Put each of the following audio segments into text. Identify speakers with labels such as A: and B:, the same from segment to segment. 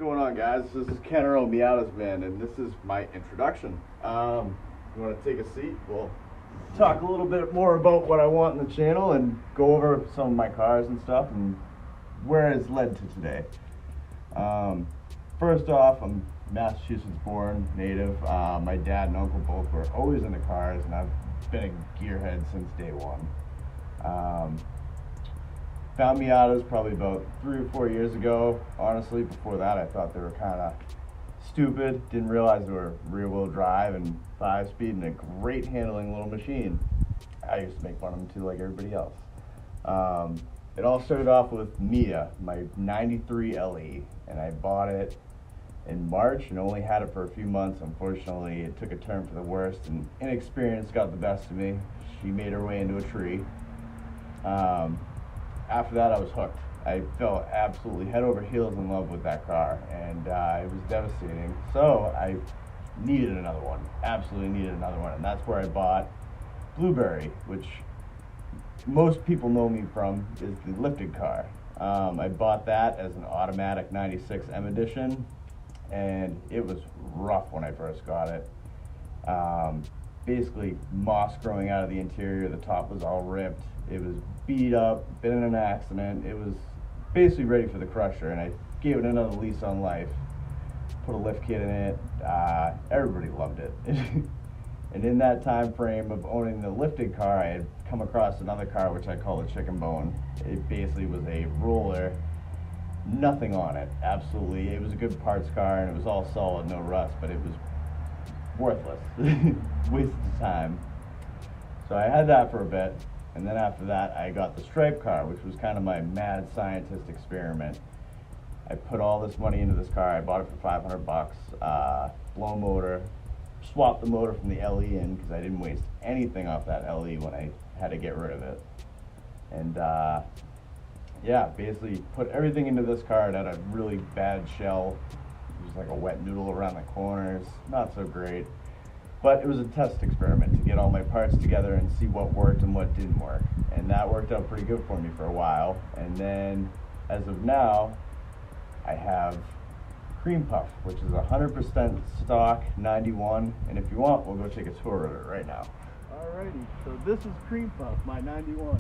A: going on, guys? This is Kenro Miatas, man, and this is my introduction. You want to take a seat? We'll talk a little bit more about what I want in the channel and go over some of my cars and stuff and where it's led to today. First off, I'm Massachusetts born, native. My dad and uncle both were always into cars, and I've been a gearhead since day one. Found Miatas probably about 3 or 4 years ago. Honestly, before that, I thought they were kind of stupid. Didn't realize they were rear-wheel drive and 5-speed and a great handling little machine. I used to make fun of them too, like everybody else. It all started off with Mia, my '93 LE, and I bought it in March and only had it for a few months. Unfortunately, it took a turn for the worst, and inexperience got the best of me. She made her way into a tree. After that, I was hooked. I fell absolutely head over heels in love with that car, and it was devastating. So I needed another one, absolutely needed another one, and that's where I bought Blueberry, which most people know me from is the lifted car. I bought that as an automatic 96 M edition, and it was rough when I first got it. Basically moss growing out of the interior, the top was all ripped, it was beat up, been in an accident, it was basically ready for the crusher, and I gave it another lease on life. Put a lift kit in it, everybody loved it. And in that time frame of owning the lifted car, I had come across another car which I call a chicken bone. It basically was a roller, nothing on it, absolutely. It was a good parts car and it was all solid, no rust, but it was worthless, wasted time. So I had that for a bit, and then after that I got the stripe car, which was kind of my mad scientist experiment. I put all this money into this car. I bought it for 500 bucks, blow motor, swapped the motor from the LE in because I didn't waste anything off that LE when I had to get rid of it. And yeah, basically put everything into this car. It had a really bad shell. It was like a wet noodle around the corners, not so great. But it was a test experiment to get all my parts together and see what worked and what didn't work. And that worked out pretty good for me for a while. And then, as of now, I have Cream Puff, which is 100% stock 91. And if you want, we'll go take a tour of it right now. Alrighty, so this is Cream Puff, my 91.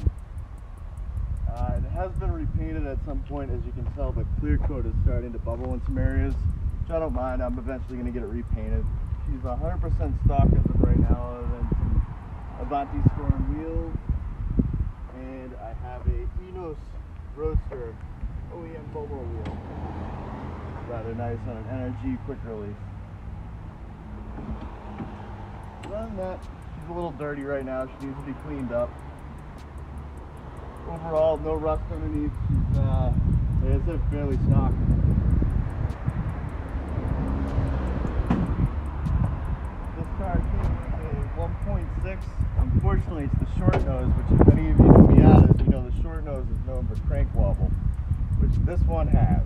A: It has been repainted at some point, as you can tell. The clear coat is starting to bubble in some areas, which I don't mind. I'm eventually going to get it repainted. She's 100% stock as of right now, other than some Avanti Storm wheels, and I have a Enos Roadster OEM Bobo wheel. Rather nice on an NRG quick release. Other than that, she's a little dirty right now. She needs to be cleaned up. Overall, no rust underneath. She's, like I said, fairly stock. Car came with a 1.6. Unfortunately, it's the short nose, which if any of you know Miatas, you know the short nose is known for crank wobble, which this one has.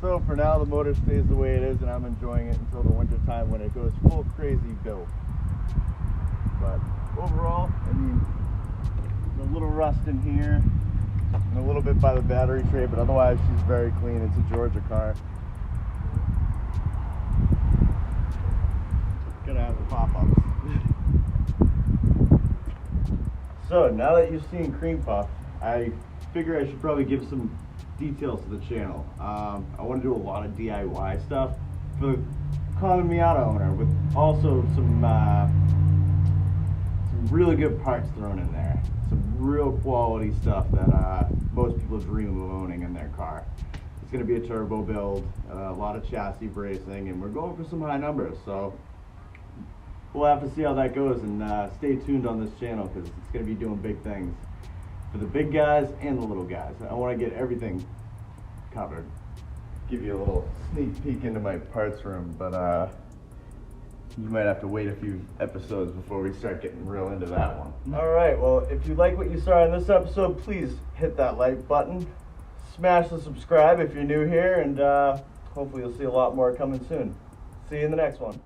A: So for now, the motor stays the way it is, and I'm enjoying it until the winter time when it goes full crazy build. But overall, I mean, there's a little rust in here, and a little bit by the battery tray, but otherwise she's very clean. It's a Georgia car. Gonna have the pop-ups. So now that you've seen Cream Puff, I figure I should probably give some details to the channel. I want to do a lot of DIY stuff for the common Miata owner, with also some really good parts thrown in there. Some real quality stuff that most people dream of owning in their car. It's going to be a turbo build, a lot of chassis bracing, and we're going for some high numbers. So we'll have to see how that goes, and stay tuned on this channel because it's going to be doing big things for the big guys and the little guys. I want to get everything covered. Give you a little sneak peek into my parts room, but you might have to wait a few episodes before we start getting real into that one. Alright, well, if you like what you saw in this episode, please hit that like button. Smash the subscribe if you're new here, and hopefully you'll see a lot more coming soon. See you in the next one.